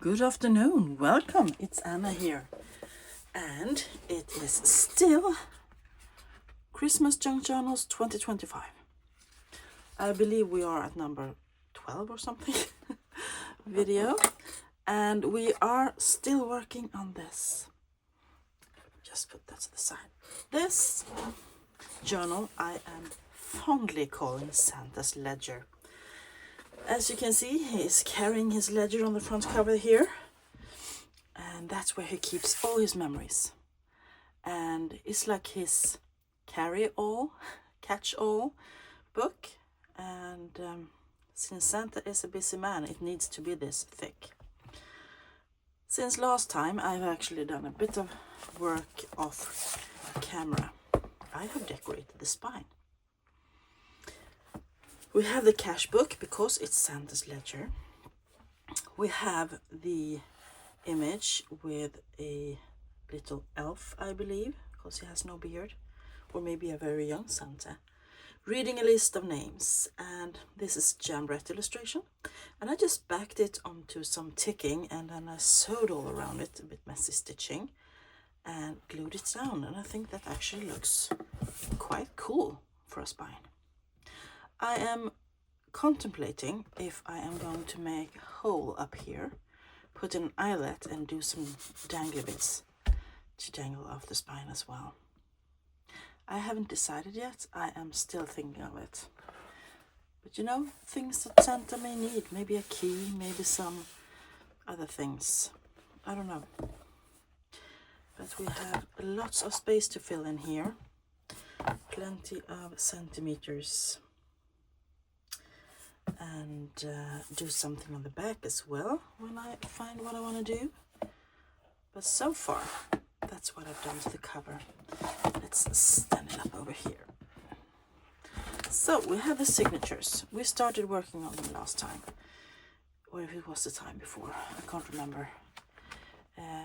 Good afternoon, welcome, it's Anna here. And it is still Christmas Junk Journals 2025. I believe we are at number 12 or something video. And we are still working on this. Just put that to the side. This journal I am fondly calling Santa's Ledger. As you can see, he is carrying his ledger on the front cover here. And that's where he keeps all his memories. And it's like his carry-all, catch-all book. And since Santa is a busy man, it needs to be this thick. Since last time, I've actually done a bit of work off camera. I have decorated the spine. We have the cash book because it's Santa's ledger. We have the image with a little elf, I believe, because he has no beard, or maybe a very young Santa, reading a list of names. And this is Jambrette illustration. And I just backed it onto some ticking and then I sewed all around it, a bit messy stitching, and glued it down. And I think that actually looks quite cool for a spine. I am contemplating if I am going to make a hole up here, put an eyelet and do some dangly bits to dangle off the spine as well. I haven't decided yet, I am still thinking of it. But you know, things that Santa may need, maybe a key, maybe some other things. I don't know. But we have lots of space to fill in here. Plenty of centimeters. And do something on the back as well when I find what I want to do. But so far, that's what I've done to the cover. Let's stand it up over here. So we have the signatures. We started working on them last time, or if it was the time before, I can't remember.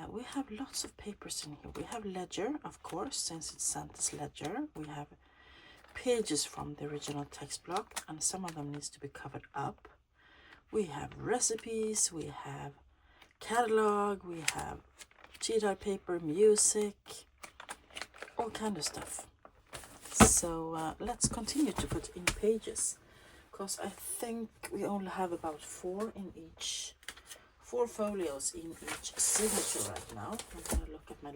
We have lots of papers in here. We have ledger, of course, since it's Santa's ledger. We have pages from the original text block, and some of them needs to be covered up. We have recipes, we have catalog, we have cheetah paper, music, all kind of stuff. So let's continue to put in pages, because I think we only have about four folios in each signature right now. I'm gonna look at my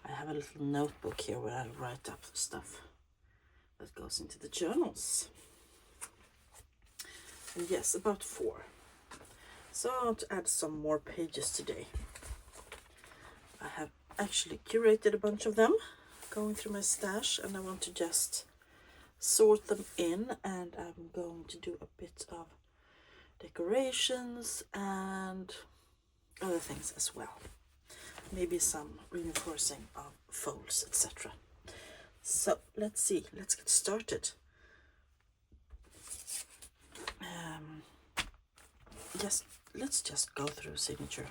I have a little notebook here where I write up stuff that goes into the journals. And yes, about 4. So I want to add some more pages today. I have actually curated a bunch of them, going through my stash, and I want to just sort them in, and I'm going to do a bit of decorations and other things as well. Maybe some reinforcing of folds, etc. So let's see, let's get started. Let's just go through signature.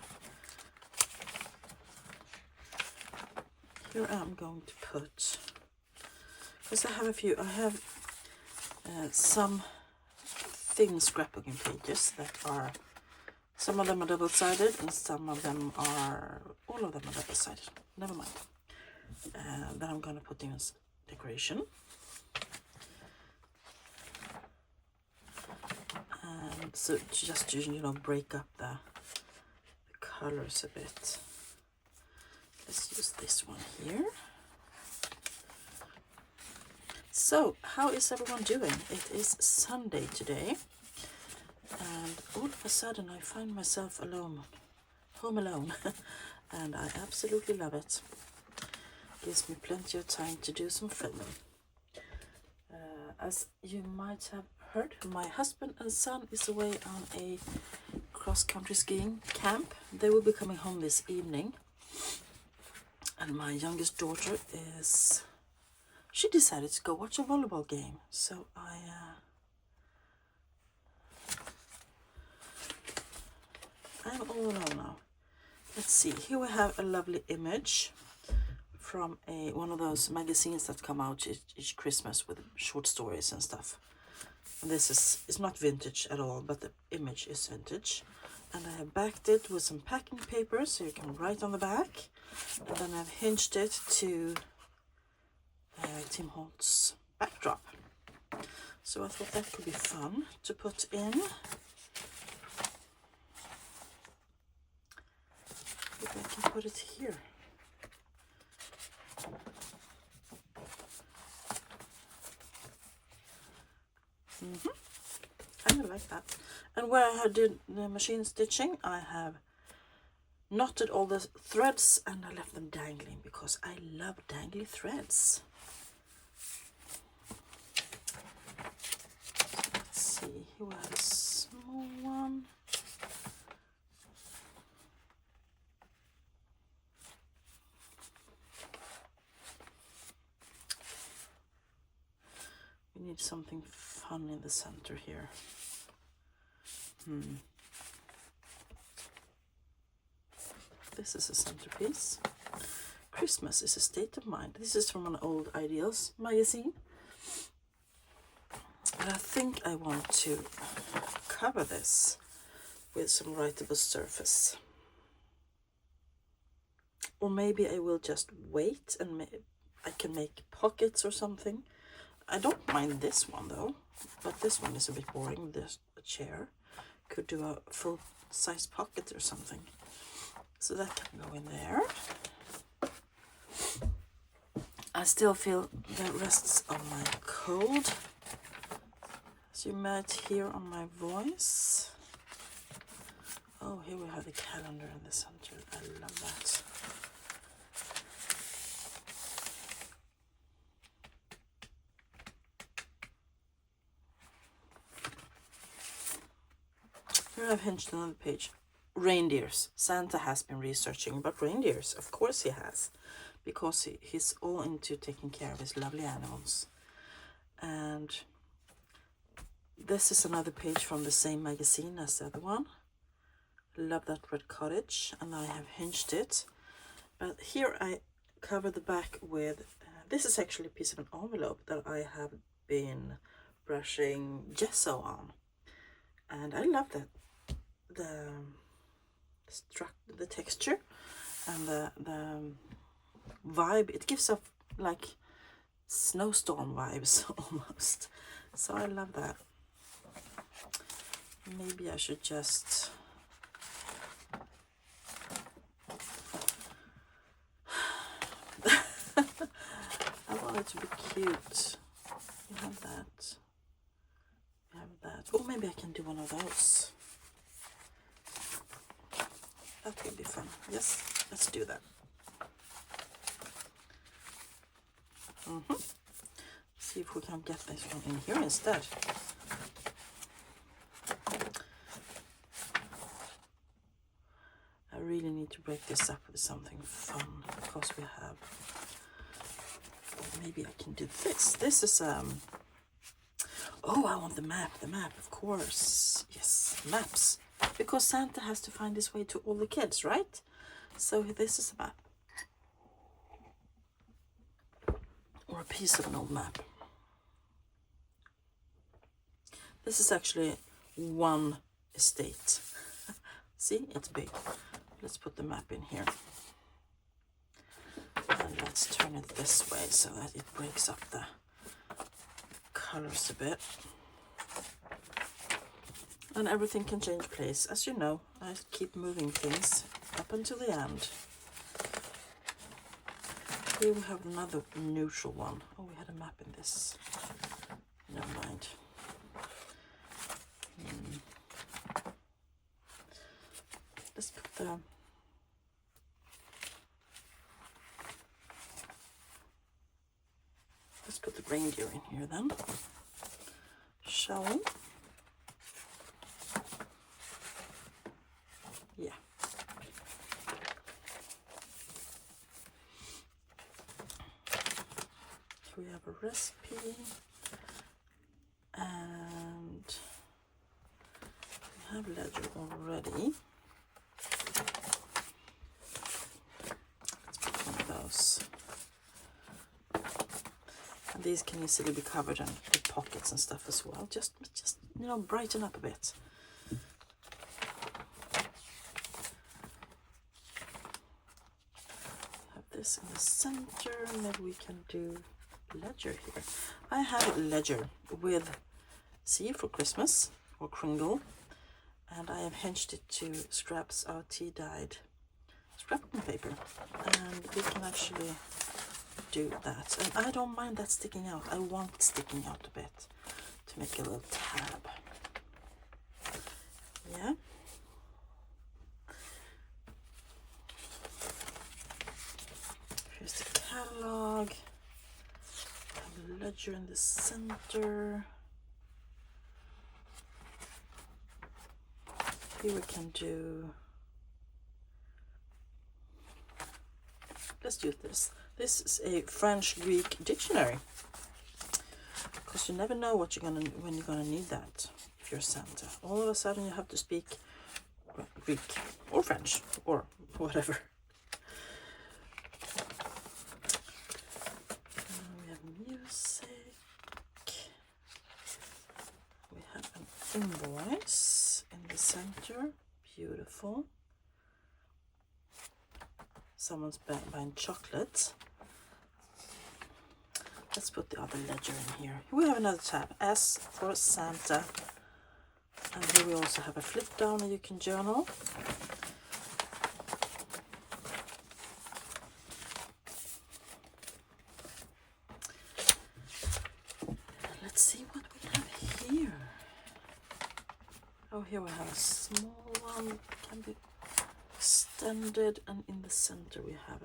Here I'm going to put, because I have a few, I have some thin scrapbooking pages that are, some of them are double-sided and some of them are, all of them are double-sided, never mind. Then I'm going to put in decoration. And so just to, you know, break up the colors a bit. Let's use this one here. So, how is everyone doing? It is Sunday today. And all of a sudden I find myself home alone. And I absolutely love it. Gives me plenty of time to do some filming. As you might have heard, my husband and son is away on a cross-country skiing camp. They will be coming home this evening. And my youngest daughter she decided to go watch a volleyball game. So I'm all alone now. Let's see, here we have a lovely image from one of those magazines that come out each Christmas with short stories and stuff. And this is not vintage at all, but the image is vintage. and I have backed it with some packing paper so you can write on the back, and then I've hinged it to Tim Holtz backdrop. So I thought that could be fun to put in. Maybe I can put it here. Kind of like that. And where I did the machine stitching, I have knotted all the threads and I left them dangling because I love dangly threads. Let's see, here we have a small one. We need something fun in the center here. This is a centerpiece. Christmas is a state of mind. This is from an old Ideals magazine. And I think I want to cover this with some writable surface. Or maybe I will just wait and I can make pockets or something. I don't mind this one though, but this one is a bit boring. There's a chair. Could do a full size pocket or something. So that can go in there. I still feel the rests of my cold, as you might hear on my voice. Oh, here we have the calendar in the center. I love that. Here I've hinged another page. Reindeers. Santa has been researching about reindeers. Of course he has. Because he's all into taking care of his lovely animals. And this is another page from the same magazine as the other one. Love that red cottage. And I have hinged it. But here I cover the back with... this is actually a piece of an envelope that I have been brushing gesso on. And I love that. The texture and the vibe. It gives off like snowstorm vibes almost. So I love that. Maybe I should just I want it to be cute. You have that. You have that. Or maybe I can do one of those. That would be fun. Yes, let's do that. See if we can get this one in here instead. I really need to break this up with something fun because we have... maybe I can do this. This is oh, I want the map. The map, of course. Yes, maps. Because Santa has to find his way to all the kids, right? So this is a map. Or a piece of an old map. This is actually one estate. See, it's big. Let's put the map in here. And let's turn it this way so that it breaks up the colors a bit. And everything can change place. As you know, I keep moving things up until the end. Here we have another neutral one. Oh, we had a map in this. Never mind. Let's put the... let's put the reindeer in here then. Shall we? Yeah. Here we have a recipe and we have ledger already. Let's put one of those. And these can easily be covered in with pockets and stuff as well. Just you know, brighten up a bit. this in the center. Maybe we can do ledger here. I have ledger with C for Christmas, or Kringle, and I have hinged it to scraps of tea-dyed scrapbooking paper, and we can actually do that. And I don't mind that sticking out. I want it sticking out a bit to make a little tab. Yeah. Here's the catalog. Have a ledger in the center. Here we can do, let's do this. This is a French-Greek dictionary, because you never know what when you're gonna need that if you're Santa. All of a sudden you have to speak Greek or French or whatever. We have music. We have an invoice in the center. Beautiful. Someone's buying chocolate. Let's put the other ledger in here. We have another tab, S for Santa. And here we also have a flip down and you can journal. Let's see what we have here. Oh, here we have a small one, can be extended, and in the center we have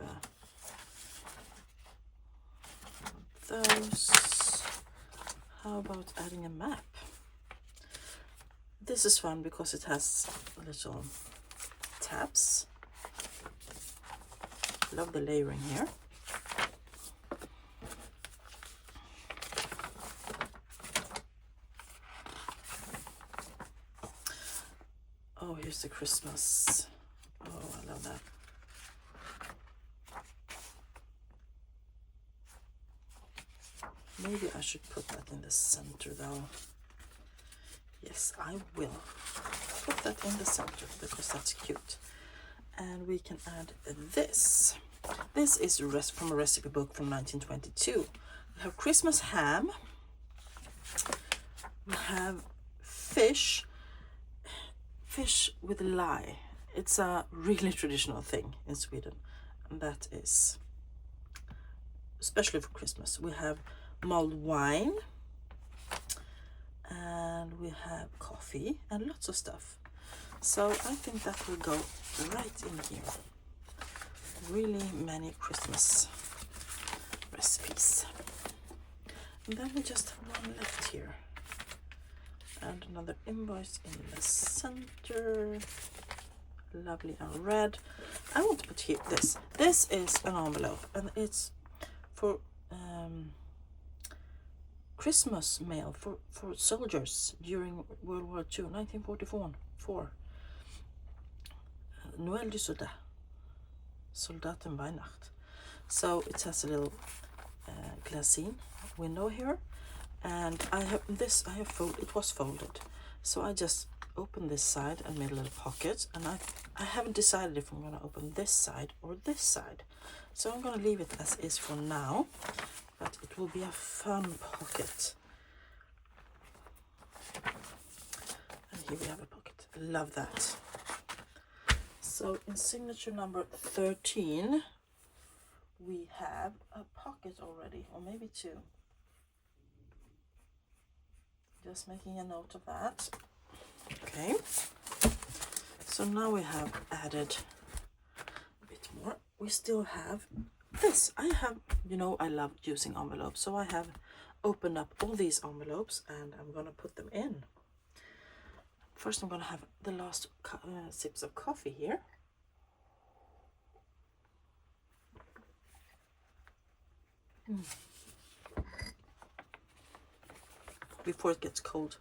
those. How about adding a map? This is fun because it has little tabs. Love the layering here. Oh, here's the Christmas. Oh, I love that. Maybe I should put that in the center though. Yes, I will put that in the center because that's cute. And we can add this. This is from a recipe book from 1922. We have Christmas ham. We have fish with lye. It's a really traditional thing in Sweden, and that is especially for Christmas. We have mulled wine, and we have coffee and lots of stuff. So I think that will go right in here. Really many Christmas recipes. And then we just have one left here. And another invoice in the center. Lovely and red. I want to put here this. This is an envelope, and it's for Christmas mail for soldiers during World War II, 1944. Noël du soldat. Soldaten Weihnacht. So it has a little glassine window here, and it was folded, so I just opened this side and made a little pocket, and I haven't decided if I'm going to open this side or this side, so I'm going to leave it as is for now, but it will be a fun pocket. And here we have a pocket. Love that. So in signature number 13 we have a pocket already, or maybe two. Just making a note of that. Okay, so now we have added a bit more. We still have this. I love using envelopes, so I have opened up all these envelopes and I'm gonna put them in. First I'm gonna have the last sips of coffee here. Before it gets cold.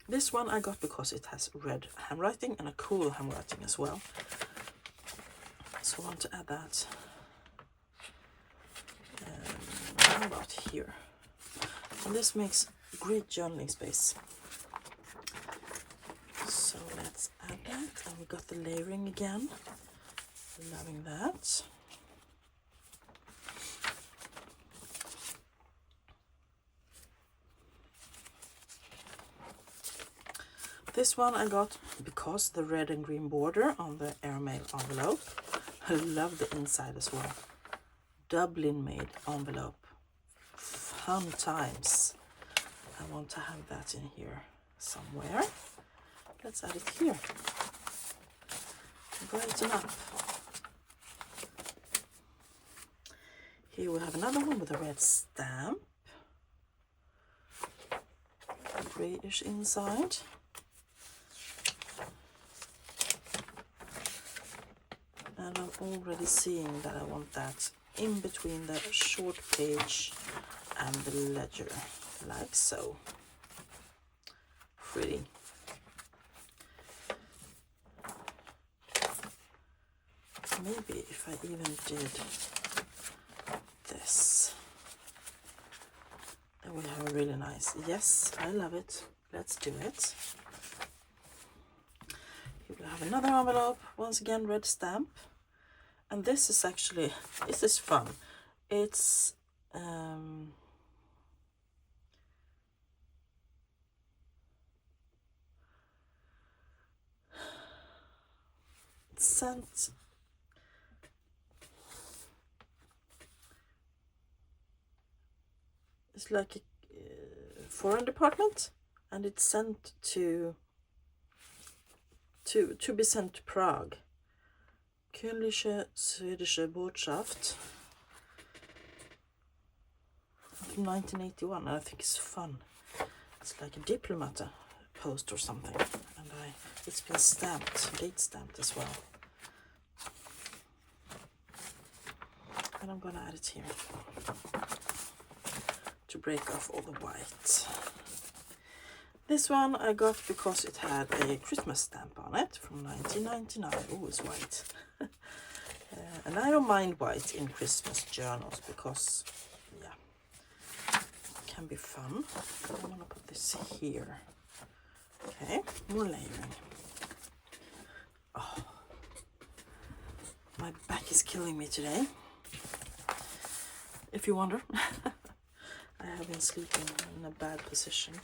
This one I got because it has red handwriting and a cool handwriting as well. So I want to add that. How about here? And this makes great journaling space. So let's add that. And we got the layering again. Loving that. This one I got because the red and green border on the airmail envelope. I love the inside as well. Dublin made envelope. Fun times. I want to have that in here somewhere. Let's add it here. Brighten up. Here we have another one with a red stamp. Grayish inside. And I'm already seeing that I want that in between the short page and the ledger, like so. Pretty. Maybe if I even did this, then we have a really nice, yes, I love it. Let's do it. Here we have another envelope, once again red stamp. And this is actually, this is fun. It's sent it's like a foreign department, and it's sent to be sent to Prague. Königliche Swedische Botschaft from 1981, and I think it's fun. It's like a diplomat post or something, and it's been stamped, date stamped as well. And I'm gonna add it here to break off all the white. This one I got because it had a Christmas stamp on it from 1999. Oh, it's white. And I don't mind white in Christmas journals because, yeah, it can be fun. I'm going to put this here. Okay, more layering. Oh, my back is killing me today. If you wonder, I have been sleeping in a bad position.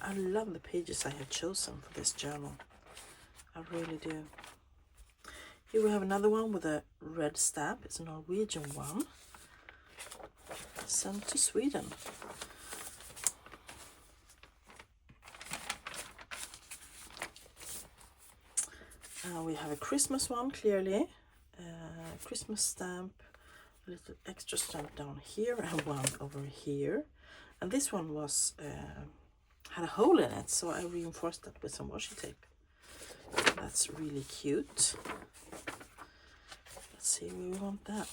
I love the pages I have chosen for this journal. I really do. Here we have another one with a red stamp. It's a Norwegian one. Sent to Sweden. We have a Christmas one, clearly. Christmas stamp. A little extra stamp down here and one over here. And this one was... had a hole in it, so I reinforced that with some washi tape. That's really cute. Let's see where we want that.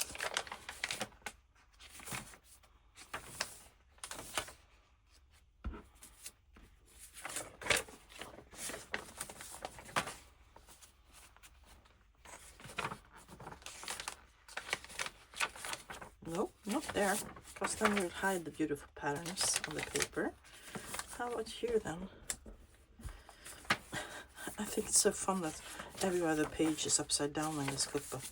Nope, not there, because then we'll hide the beautiful patterns on the paper. How about here then? I think it's so fun that every other page is upside down in this cookbook.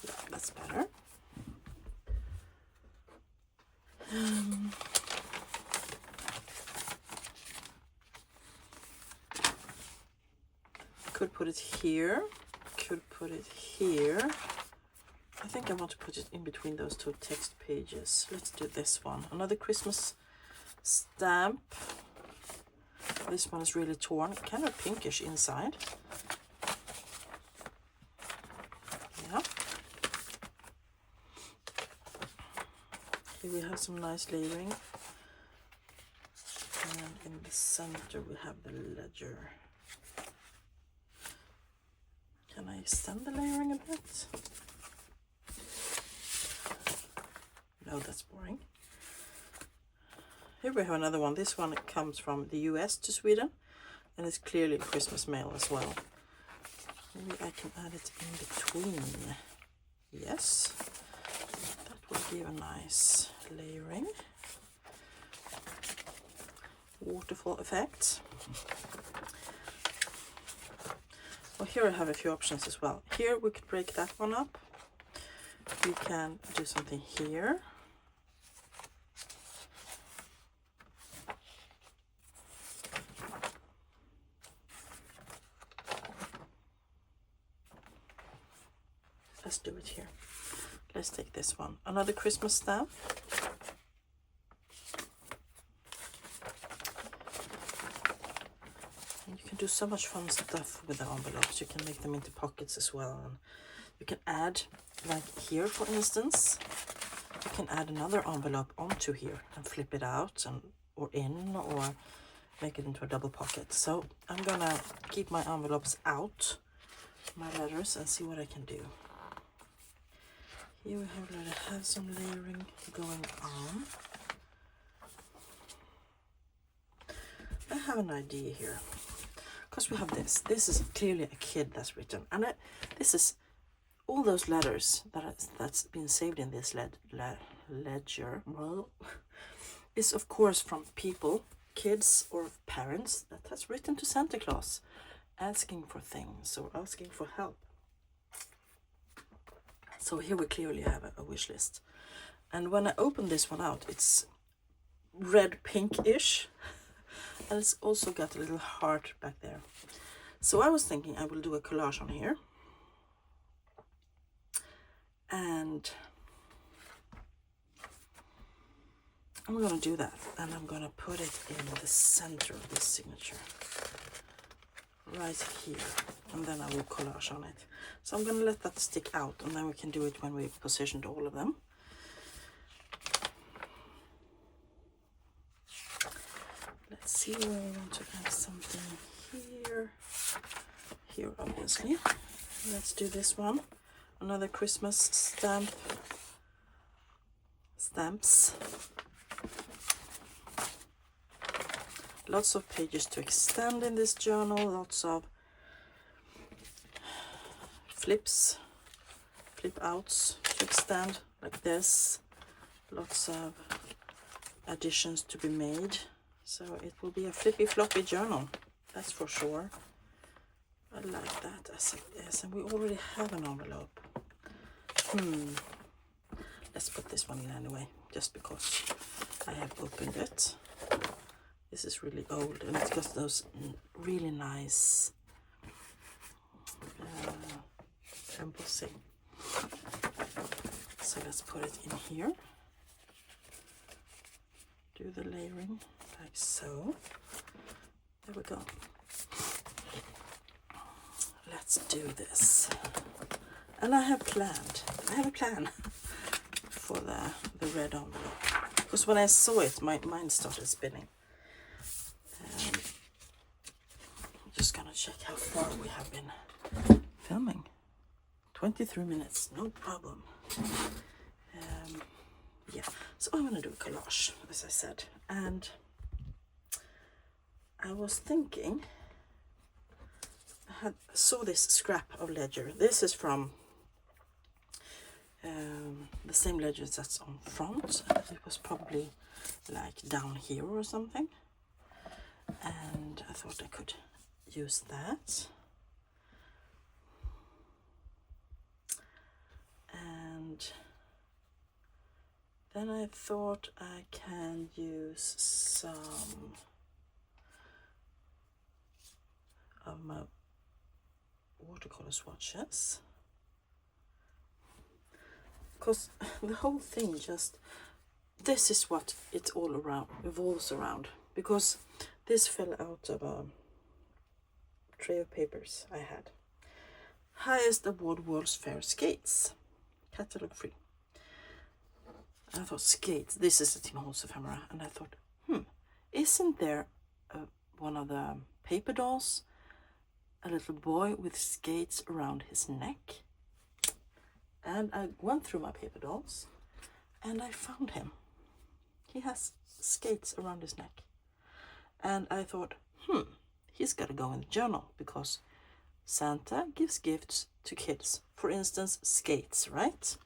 Yeah, that's better. Could put it here. Could put it here. I think I want to put it in between those two text pages. Let's do this one. Another Christmas stamp. This one is really torn, kind of pinkish inside. Yeah. Here we have some nice layering. And in the center we have the ledger. Can I extend the layering a bit? No, that's boring. Here we have another one. This one comes from the US to Sweden, and it's clearly Christmas mail as well. Maybe I can add it in between. Yes, that will give a nice layering. Waterfall effect. Well, here I have a few options as well. Here we could break that one up. We can do something here. do it here. Let's take this one. Another Christmas stamp. And you can do so much fun stuff with the envelopes. You can make them into pockets as well. And you can add, like here for instance, you can add another envelope onto here and flip it out and or in, or make it into a double pocket. So I'm gonna keep my envelopes out, my letters, and see what I can do. Here we have some layering going on. I have an idea here, because we have this. This is clearly a kid that's written, and this is all those letters that's been saved in this ledger. Well, is of course from people, kids or parents, that has written to Santa Claus, asking for things or asking for help. So here we clearly have a wish list. And when I open this one out, it's red pinkish, and it's also got a little heart back there. So I was thinking I will do a collage on here, and I'm gonna do that, and I'm gonna put it in the center of this signature, right here, and then I will collage on it. So I'm gonna let that stick out, and then we can do it when we've positioned all of them. Let's see where I want to add something here. Here, obviously. Let's do this one. Another Christmas stamps. Lots of pages to extend in this journal. Lots of flip outs to extend like this. Lots of additions to be made. So it will be a flippy floppy journal, that's for sure. I like that as it is, and we already have an envelope. Let's put this one in anyway, just because I have opened it. This is really old, and it's got those really nice embossing. So let's put it in here. Do the layering like so. There we go. Let's do this. And I have a plan for the red envelope, because when I saw it, my mind started spinning. I'm just gonna check how far we have been filming. 23 minutes, no problem. Yeah, so I'm gonna do a collage, as I said, and I was thinking, I saw this scrap of ledger. This is from the same ledger that's on front. It was probably like down here or something, and I thought I could use that. And then I thought I can use some of my watercolor swatches, because the whole thing this is what it all revolves around, because this fell out of a tray of papers I had. Highest award World's Fair Skates, catalog free. I thought, skates, this is a Tim Holtz ephemera, and I thought, isn't there one of the paper dolls, a little boy with skates around his neck? And I went through my paper dolls, and I found him. He has skates around his neck. And I thought, he's got to go in the journal, because Santa gives gifts to kids. For instance, skates, right?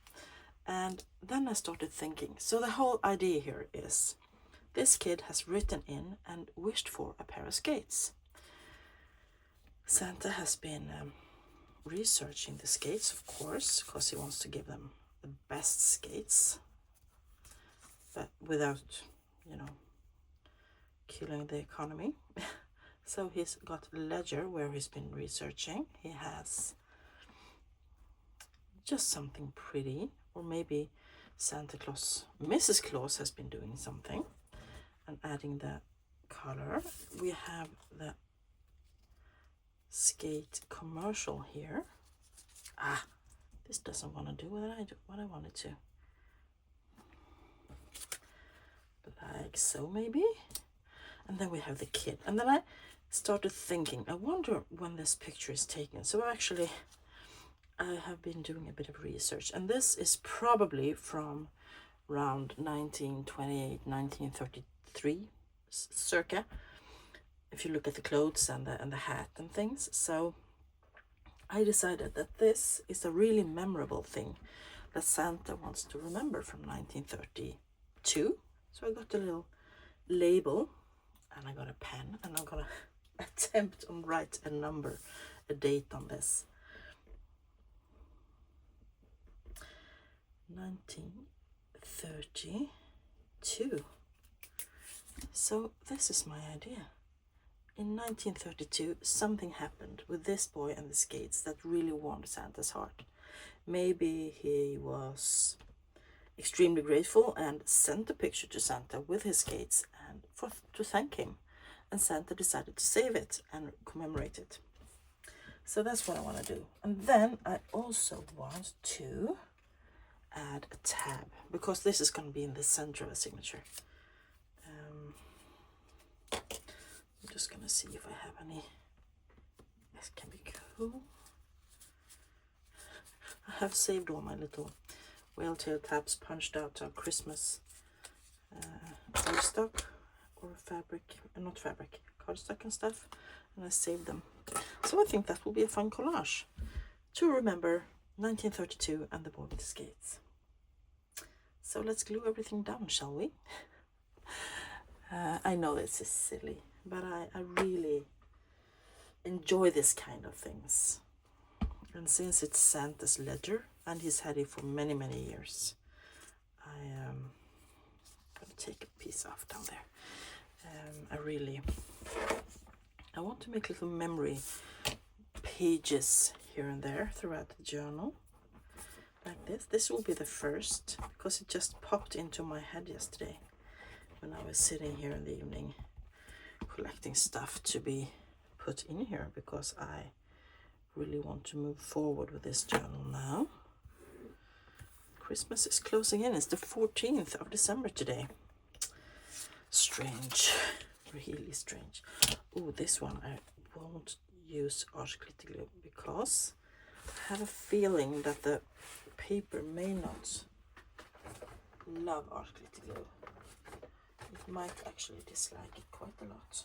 And then I started thinking, so the whole idea here is, this kid has written in and wished for a pair of skates. Santa has been researching the skates, of course, because he wants to give them the best skates, but without, killing the economy. So he's got a ledger where he's been researching. He has just something pretty, or maybe Santa Claus, Mrs. Claus has been doing something and adding the color. We have the skate commercial here. This doesn't want to do what I want it to. Like so, maybe. And then we have the kid. And then I started thinking, I wonder when this picture is taken. So actually, I have been doing a bit of research, and this is probably from around 1928, 1933, circa, if you look at the clothes and the hat and things. So I decided that this is a really memorable thing that Santa wants to remember from 1932. So I got a little label and I got a pen, and I'm gonna attempt to write a number, a date on this. 1932. So this is my idea. In 1932, something happened with this boy and the skates that really warmed Santa's heart. Maybe he was extremely grateful and sent a picture to Santa with his skates and to thank him. And Santa decided to save it and commemorate it. So that's what I want to do. And then I also want to add a tab, because this is going to be in the center of a signature. I'm just going to see if I have any. This can be cool. I have saved all my little whale tail tabs punched out of Christmas cardstock or fabric, not fabric, cardstock and stuff, and I saved them. So I think that will be a fun collage to remember 1932 and the boy with the skates. So let's glue everything down, shall we? I know this is silly, but I really enjoy this kind of things. And since it's Santa's ledger and he's had it for many, many years, I'm going to take a piece off down there. I want to make little memory pages here and there throughout the journal. Like this. This will be the first, because it just popped into my head yesterday when I was sitting here in the evening collecting stuff to be put in here, because I really want to move forward with this journal now. Christmas is closing in. It's the 14th of December today. Strange. Really strange. Oh, this one I won't use art glitter glue because I have a feeling that the paper may not love art glitter glue. It might actually dislike it quite a lot.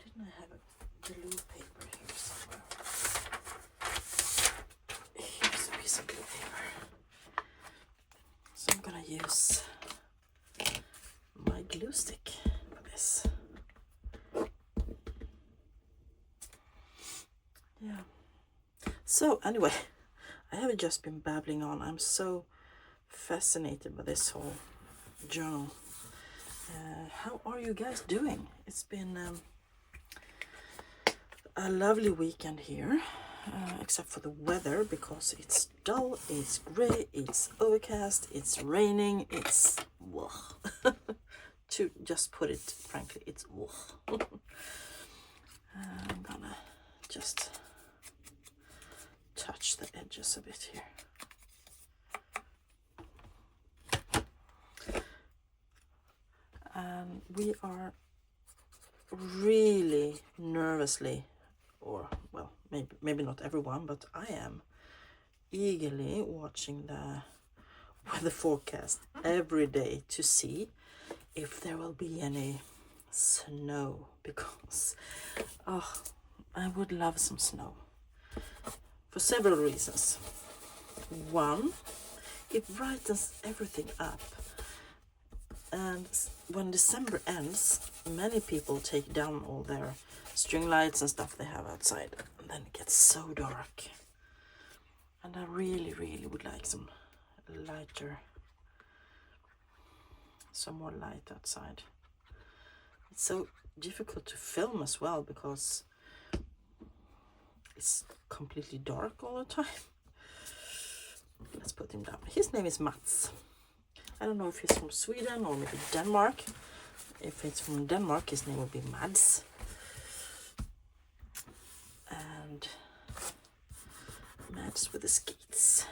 Didn't I have a glue paper here somewhere? Here's a piece of glue paper. So I'm gonna use my glue stick for this. Yeah. So anyway, I have just been babbling on. I'm so fascinated by this whole journal. How are you guys doing? It's been a lovely weekend here, except for the weather, because it's dull, it's gray, it's overcast, it's raining, it's to just put it frankly, it's I'm gonna just touch the edges a bit here. And we are really nervously, or well, maybe not everyone, but I am eagerly watching the weather forecast every day to see if there will be any snow, because I would love some snow for several reasons. One, it brightens everything up, and when December ends, many people take down all their string lights and stuff they have outside, and then it gets so dark. And I really would like some more light outside. It's so difficult to film as well because it's completely dark all the time. Let's put him down. His name is Mats. I don't know if he's from Sweden or maybe Denmark. If it's from Denmark, his name would be Mads. And Mads with the skates.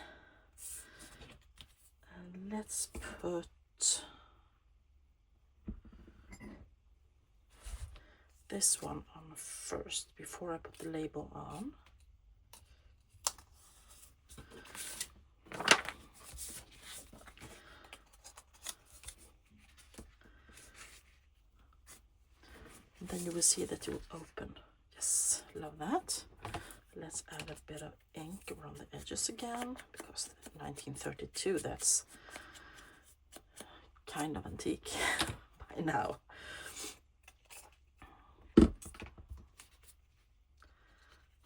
And let's put this one on first before I put the label on. And then you will see that it will open. Yes, love that. Let's add a bit of ink around the edges again, because 1932, that's kind of antique by now.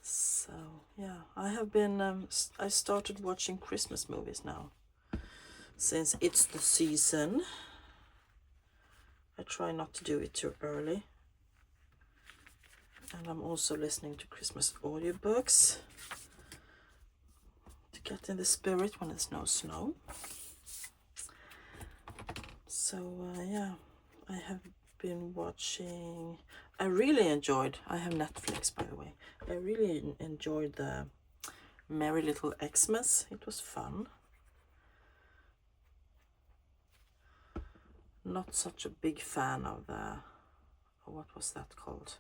So yeah, I have been, I started watching Christmas movies now. Since it's the season, I try not to do it too early. And I'm also listening to Christmas audiobooks to get in the spirit when there's no snow. So yeah, I have been watching, I really enjoyed, I have Netflix by the way, I really enjoyed the Merry Little Xmas. It was fun. Not such a big fan of the, what was that called?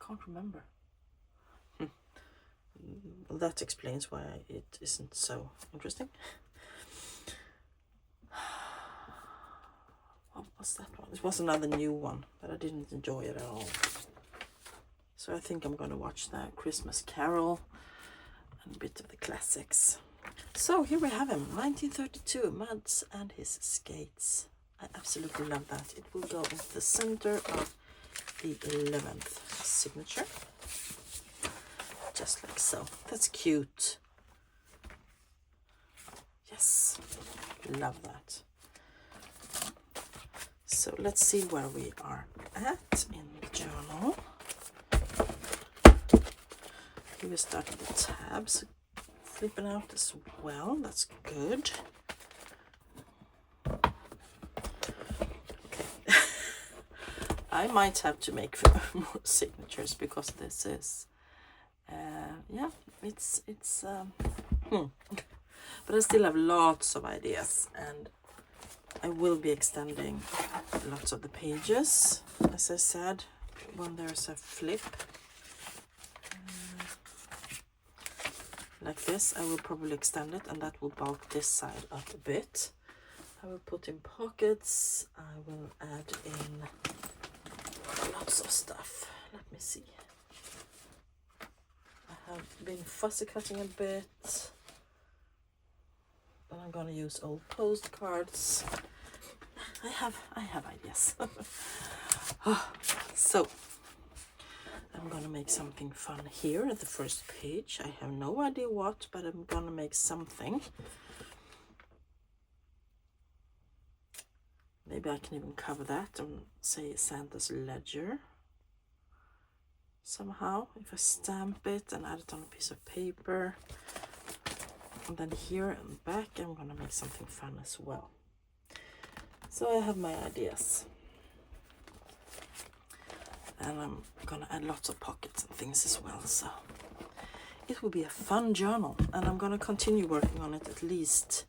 Can't remember. Well, that explains why it isn't so interesting. What was that one? It was another new one, but I didn't enjoy it at all. So I think I'm gonna watch the Christmas Carol and a bit of the classics. So here we have him, 1932, Mads and his skates. I absolutely love that. It will go into the center of the 11th signature, just like so. That's cute. Yes, love that. So let's see where we are at in the journal. Here we start with the tabs flipping out as well. That's good. I might have to make more signatures because this is, yeah, it's but I still have lots of ideas, and I will be extending lots of the pages, as I said, when there's a flip. Like this, I will probably extend it, and that will bulk this side up a bit. I will put in pockets, I will add in lots of stuff. Let me see. I have been fussy cutting a bit, but I'm gonna use old postcards. I have ideas. So I'm gonna make something fun here at the first page. I have no idea what, but I'm gonna make something. Maybe I can even cover that and say Santa's Ledger somehow. If I stamp it and add it on a piece of paper. And then here and back, I'm gonna make something fun as well. So I have my ideas. And I'm gonna add lots of pockets and things as well. So it will be a fun journal, and I'm gonna continue working on it at least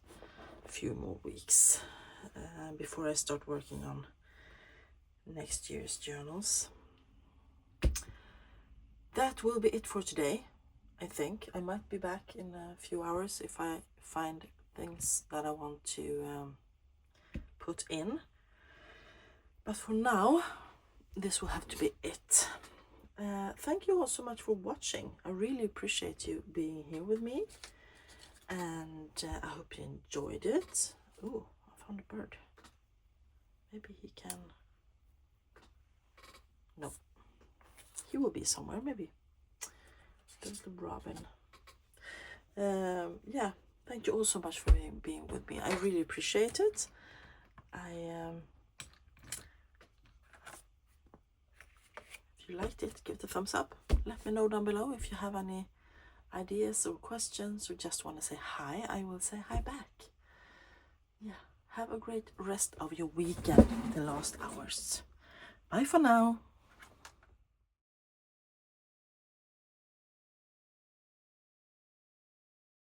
a few more weeks. Before I start working on next year's journals. That will be it for today, I think. I might be back in a few hours if I find things that I want to put in. But for now, this will have to be it. Thank you all so much for watching. I really appreciate you being here with me. And I hope you enjoyed it. Ooh, I found a bird. Maybe he can... No. He will be somewhere, maybe. The little robin. Yeah, thank you all so much for being with me. I really appreciate it. If you liked it, give it a thumbs up. Let me know down below if you have any ideas or questions or just want to say hi, I will say hi back. Yeah, have a great rest of your weekend, the last hours. Bye for now.